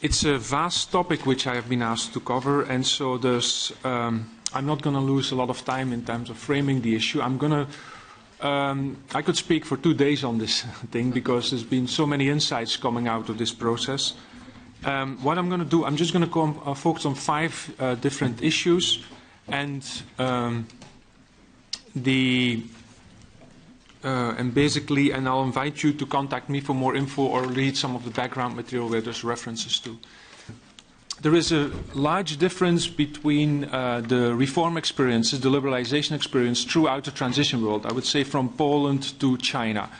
It's a vast topic which I have been asked to cover, and so there's, I'm not going to lose a lot of time in terms of framing the issue. I could speak for 2 days on this thing because there's been so many insights coming out of this process. What I'm going to do, I'm just going to focus on 5 different issues, and and I'll invite you to contact me for more info or read some of the background material where there's references to. There is a large difference between the reform experiences, the liberalization experience throughout the transition world, I would say from Poland to China.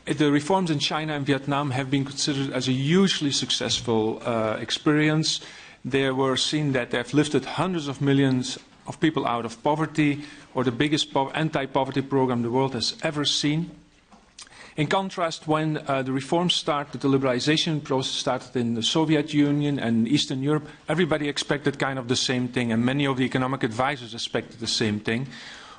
The reforms in China and Vietnam have been considered as a hugely successful experience. They were seen that they have lifted hundreds of millions of people out of poverty, or the biggest anti-poverty program the world has ever seen. In contrast, when the reforms started, the liberalization process started in the Soviet Union and Eastern Europe, everybody expected kind of the same thing, and many of the economic advisors expected the same thing.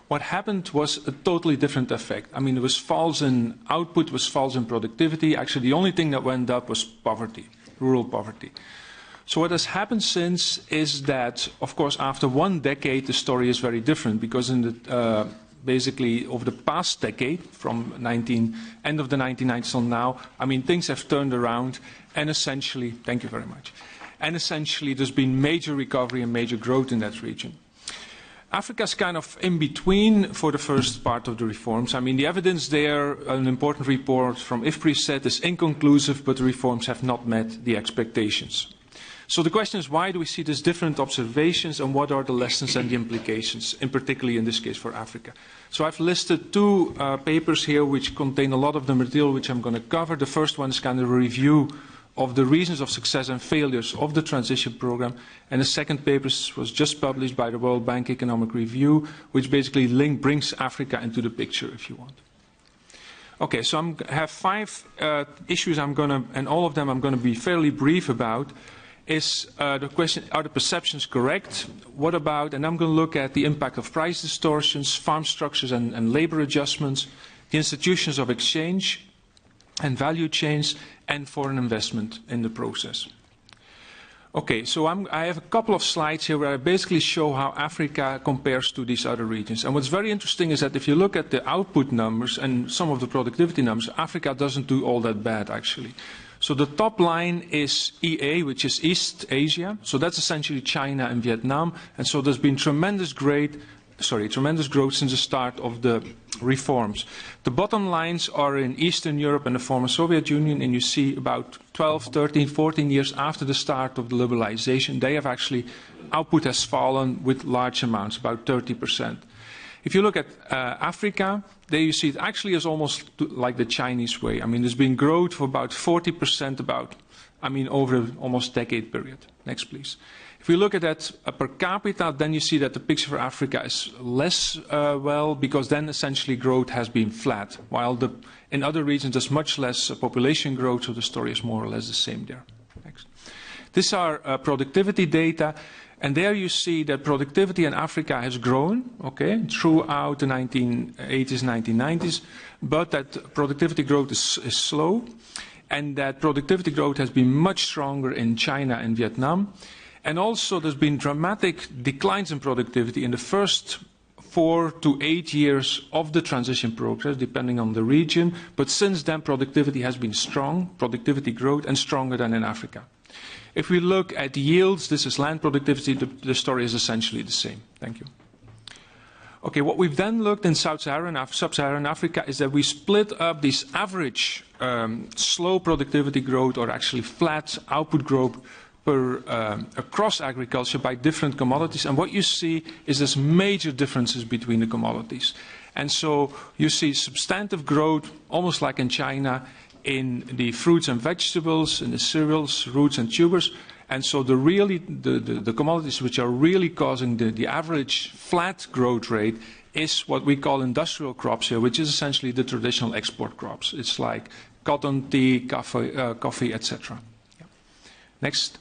What happened was a totally different effect. I mean, it was falls in output, it was falls in productivity. Actually, the only thing that went up was poverty, rural poverty. So what has happened since is that, of course, after 1 decade, the story is very different, because in the basically over the past decade, from end of the 1990s till now, I mean, things have turned around, and essentially, thank you very much, and essentially there's been major recovery and major growth in that region. Africa's kind of in between for the first part of the reforms. I mean, the evidence there, an important report from IFPRI said, is inconclusive, but the reforms have not met the expectations. So the question is, why do we see these different observations, and what are the lessons and the implications, in particularly in this case for Africa? So I've listed 2 papers here which contain a lot of the material which I'm going to cover. The first one is kind of a review of the reasons of success and failures of the transition program, and the second paper was just published by the World Bank Economic Review, which basically brings Africa into the picture, if you want. Okay, so I have 5 issues and all of them I'm going to be fairly brief about. Is the question, are the perceptions correct? What about, and I'm going to look at the impact of price distortions, farm structures and labor adjustments, the institutions of exchange and value chains, and foreign investment in the process. Okay, so I have a couple of slides here where I basically show how Africa compares to these other regions. And what's very interesting is that if you look at the output numbers and some of the productivity numbers, Africa doesn't do all that bad, actually. So the top line is EA, which is East Asia. So that's essentially China and Vietnam. And so there's been tremendous growth since the start of the reforms. The bottom lines are in Eastern Europe and the former Soviet Union, and you see about 12, 13, 14 years after the start of the liberalization, they have actually, output has fallen with large amounts, about 30%. If you look at Africa, there you see it actually is almost like the Chinese way. I mean, there's been growth for about 40% over an almost decade period. Next, please. If we look at that per capita, then you see that the picture for Africa is less because then essentially growth has been flat, while in other regions there's much less population growth, so the story is more or less the same there. Next. These are productivity data. And there you see that productivity in Africa has grown, okay, throughout the 1980s, 1990s, but that productivity growth is slow, and that productivity growth has been much stronger in China and Vietnam. And also there's been dramatic declines in productivity in the first 4 to 8 years of the transition process, depending on the region. But since then, productivity has been strong, productivity growth, and stronger than in Africa. If we look at yields, this is land productivity, the story is essentially the same. Thank you. Okay, what we've then looked in Sub-Saharan Africa is that we split up this average slow productivity growth, or actually flat output growth across agriculture by different commodities. And what you see is there's major differences between the commodities. And so you see substantive growth, almost like in China, in the fruits and vegetables, in the cereals, roots and tubers. And so the commodities which are really causing the average flat growth rate is what we call industrial crops here, which is essentially the traditional export crops. It's like cotton, tea, coffee, etc. Yeah. Next.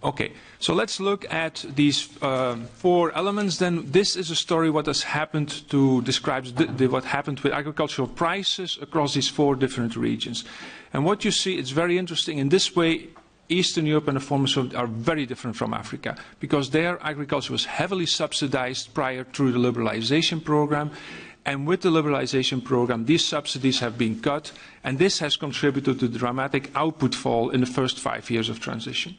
Okay, so let's look at these 4 elements. Then this is a story what has happened to describe what happened with agricultural prices across these 4 different regions. And what you see, it's very interesting. In this way, Eastern Europe and the former Soviet are very different from Africa because their agriculture was heavily subsidized prior to the liberalization program. And with the liberalization program, these subsidies have been cut, and this has contributed to the dramatic output fall in the first 5 years of transition.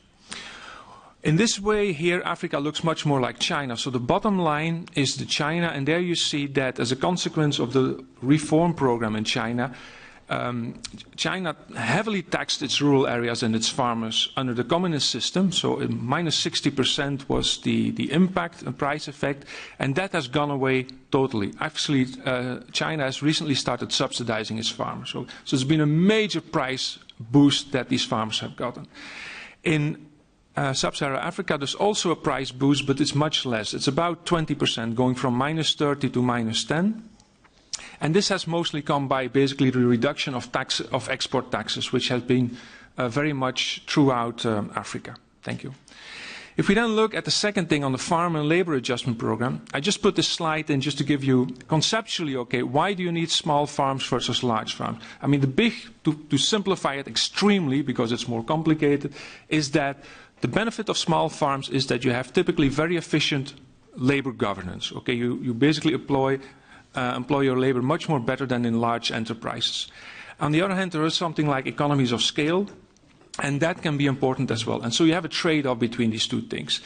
In this way, here, Africa looks much more like China. So the bottom line is the China, and there you see that as a consequence of the reform program in China, China heavily taxed its rural areas and its farmers under the communist system. So minus 60% was the impact and price effect, and that has gone away totally. Actually, China has recently started subsidizing its farmers. So it's been a major price boost that these farmers have gotten. In Sub-Saharan Africa, there's also a price boost, but it's much less. It's about 20%, going from minus 30 to minus 10. And this has mostly come by basically the reduction of export taxes, which has been very much throughout Africa. Thank you. If we then look at the second thing on the farm and labor adjustment program, I just put this slide in just to give you conceptually, okay, why do you need small farms versus large farms? I mean, to simplify it extremely, because it's more complicated, is that the benefit of small farms is that you have typically very efficient labor governance. Okay, you basically employ your labor much more better than in large enterprises. On the other hand, there is something like economies of scale, and that can be important as well. And so you have a trade-off between these two things.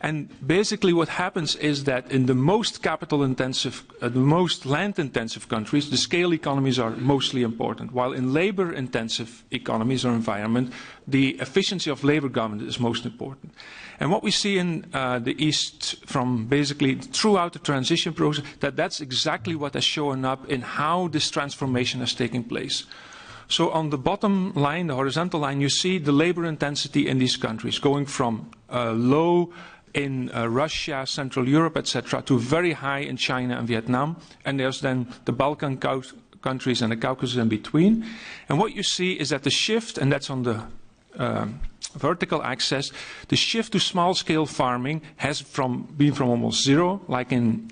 And basically what happens is that in the most capital-intensive, the most land-intensive countries, the scale economies are mostly important, while in labor-intensive economies or environment, the efficiency of labor government is most important. And what we see in the East from basically throughout the transition process, that's exactly what has shown up in how this transformation has taken place. So on the bottom line, the horizontal line, you see the labor intensity in these countries going from low in Russia, Central Europe, etc., to very high in China and Vietnam. And there's then the Balkan countries and the Caucasus in between. And what you see is that the shift, and that's on the vertical axis, the shift to small-scale farming has been from almost zero, like in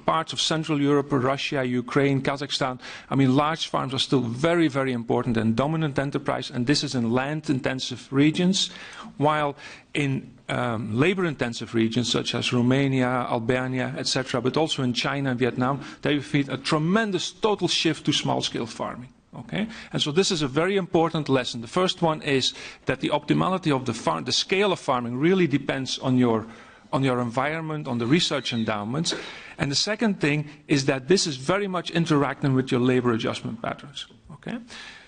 parts of Central Europe, Russia, Ukraine, Kazakhstan. I mean, large farms are still very, very important and dominant enterprise, and this is in land-intensive regions, while in labor-intensive regions such as Romania, Albania, etc., but also in China and Vietnam, there you see a tremendous total shift to small-scale farming. Okay? And so this is a very important lesson. The first one is that the optimality of the scale of farming really depends on your environment, on the research endowments. And the second thing is that this is very much interacting with your labor adjustment patterns. Okay?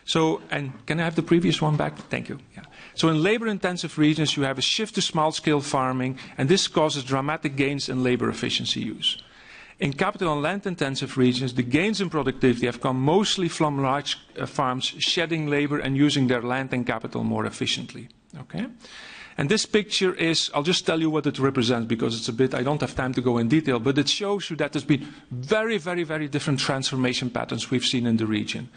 So, and can I have the previous one back? Thank you. Yeah. So in labor-intensive regions, you have a shift to small-scale farming, and this causes dramatic gains in labor efficiency use. In capital and land-intensive regions, the gains in productivity have come mostly from large farms shedding labor and using their land and capital more efficiently. Okay? And this picture is, I'll just tell you what it represents because it's a bit, I don't have time to go in detail, but it shows you that there's been very, very, very different transformation patterns we've seen in the region.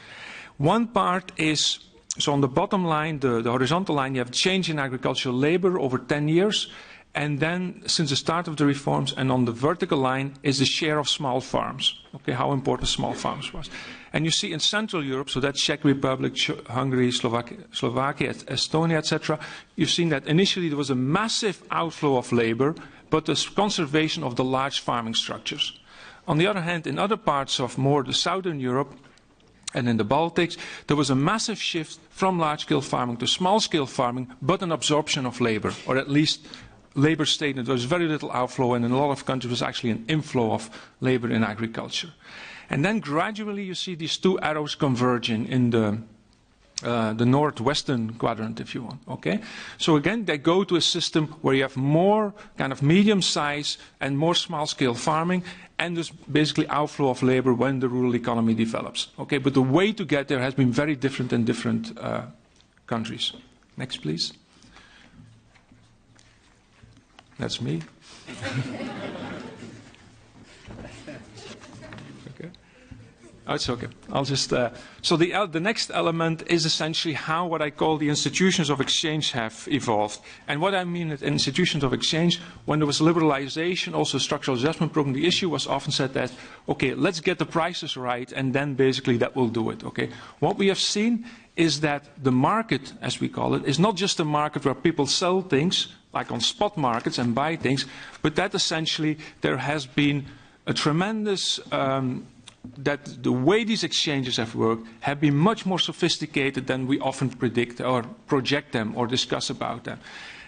One part is, so on the bottom line, the horizontal line, you have change in agricultural labor over 10 years. And then, since the start of the reforms, and on the vertical line is the share of small farms. Okay, how important small farms was. And you see in Central Europe, so that's Czech Republic, Hungary, Slovakia, Estonia, etc., you've seen that initially there was a massive outflow of labor, but there's conservation of the large farming structures. On the other hand, in other parts of more the Southern Europe, and in the Baltics, there was a massive shift from large-scale farming to small-scale farming, but an absorption of labor, or at least labor stayed. There was very little outflow, and in a lot of countries was actually an inflow of labor in agriculture. And then gradually you see these two arrows converging in the northwestern quadrant, if you want. Okay? So again, they go to a system where you have more kind of medium size and more small-scale farming, and there's basically outflow of labor when the rural economy develops. Okay? But the way to get there has been very different in different countries. Next, please. That's me. Okay. Oh, it's okay. I'll just. So the next element is essentially how what I call the institutions of exchange have evolved. And what I mean with institutions of exchange, when there was liberalization, also structural adjustment program, the issue was often said that, okay, let's get the prices right, and then basically that will do it. Okay. What we have seen is that the market, as we call it, is not just a market where people sell things, like on spot markets and buy things, but that essentially there has been a tremendous that the way these exchanges have worked have been much more sophisticated than we often predict or project them or discuss about them.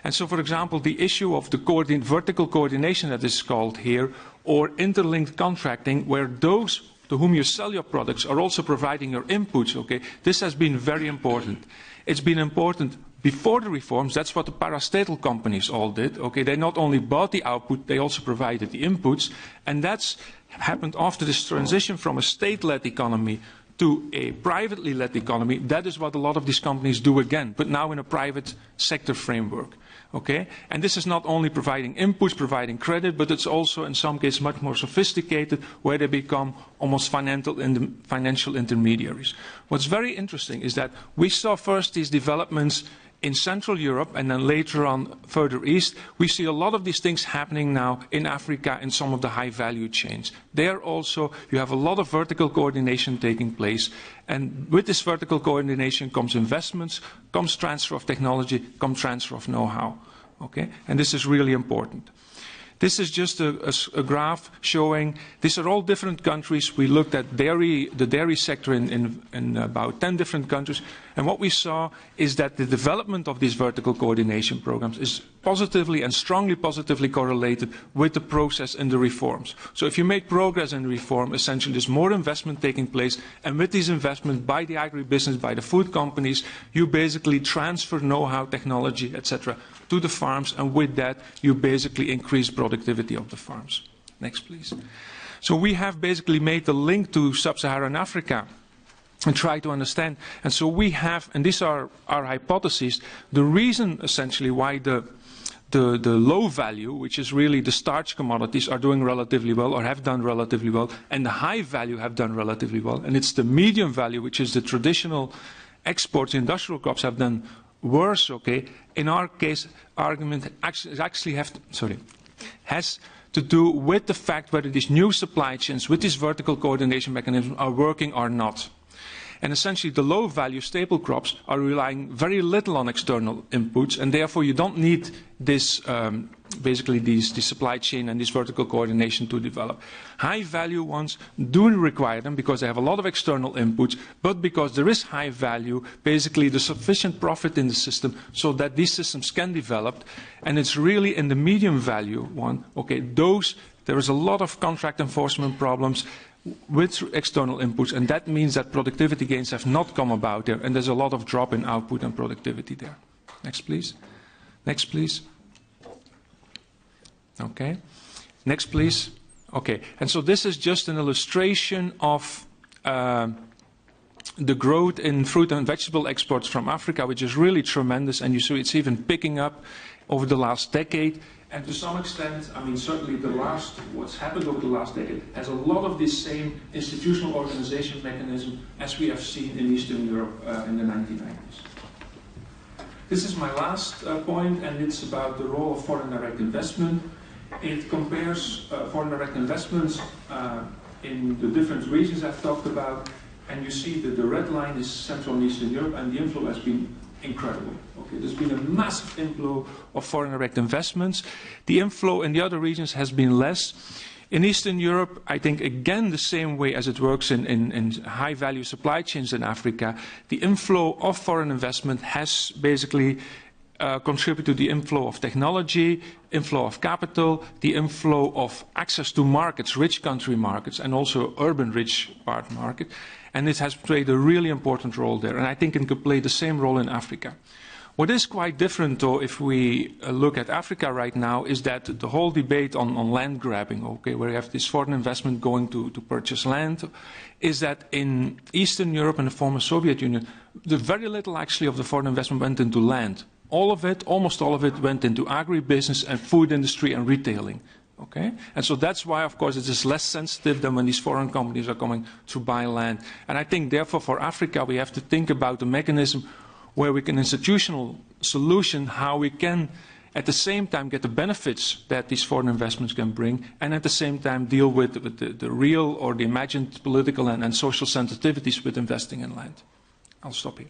And so, for example, the issue of the vertical coordination that is called here, or interlinked contracting, where those to whom you sell your products are also providing your inputs, okay, this has been very important. It's been important before the reforms. That's what the parastatal companies all did. Okay, they not only bought the output, they also provided the inputs, and that's happened after this transition from a state-led economy to a privately led economy. That is what a lot of these companies do again, but now in a private sector framework. Okay, and this is not only providing inputs, providing credit, but it's also in some cases much more sophisticated, where they become almost financial intermediaries. What's very interesting is that we saw first these developments in Central Europe, and then later on further east. We see a lot of these things happening now in Africa in some of the high value chains. There also you have a lot of vertical coordination taking place, and with this vertical coordination comes investments, comes transfer of technology, comes transfer of know-how. Okay? And this is really important. This is just a graph showing, these are all different countries. We looked at the dairy sector in about 10 different countries. And what we saw is that the development of these vertical coordination programs is positively and strongly positively correlated with the process and the reforms. So if you make progress in reform, essentially there's more investment taking place. And with these investments by the agribusiness, by the food companies, you basically transfer know-how, technology, etc. to the farms, and with that you basically increase productivity of the farms. Next, please. So we have basically made the link to sub-Saharan Africa and try to understand. And so we have, and these are our hypotheses, the reason essentially why the low value, which is really the starch commodities, are doing relatively well or have done relatively well, and the high value have done relatively well, and it's the medium value, which is the traditional exports, industrial crops, have done worse. Okay, in our case, argument actually has to do with the fact whether these new supply chains with these vertical coordination mechanisms are working or not. And essentially the low value staple crops are relying very little on external inputs, and therefore you don't need this basically the supply chain and this vertical coordination to develop. High value ones do require them because they have a lot of external inputs, but because there is high value, basically there's sufficient profit in the system so that these systems can develop. And it's really in the medium value one, okay, there is a lot of contract enforcement problems with external inputs, and that means that productivity gains have not come about there, and there's a lot of drop in output and productivity there. Next, please. Next, please. Okay. Next, please. Okay. And so this is just an illustration of the growth in fruit and vegetable exports from Africa, which is really tremendous, and you see it's even picking up over the last decade. And to some extent, I mean, certainly what's happened over the last decade has a lot of this same institutional organization mechanism as we have seen in Eastern Europe in the 1990s. This is my last point, and it's about the role of foreign direct investment. It compares foreign direct investments in the different regions I've talked about, and you see that the red line is Central and Eastern Europe, and the inflow has been incredible. Okay, there's been a massive inflow of foreign direct investments. The inflow in the other regions has been less. In Eastern Europe, I think again the same way as it works in high-value supply chains in Africa, the inflow of foreign investment has basically contributed to the inflow of technology, inflow of capital, the inflow of access to markets, rich country markets, and also urban rich part market. And it has played a really important role there. And I think it could play the same role in Africa. What is quite different, though, if we look at Africa right now, is that the whole debate on land grabbing, okay, where you have this foreign investment going to purchase land, is that in Eastern Europe and the former Soviet Union, the very little actually of the foreign investment went into land. All of it, almost all of it, went into agribusiness and food industry and retailing. Okay? And so that's why, of course, it is less sensitive than when these foreign companies are coming to buy land. And I think, therefore, for Africa, we have to think about the mechanism where we can institutional solution, how we can, at the same time, get the benefits that these foreign investments can bring, and at the same time deal with the real or the imagined political and social sensitivities with investing in land. I'll stop here.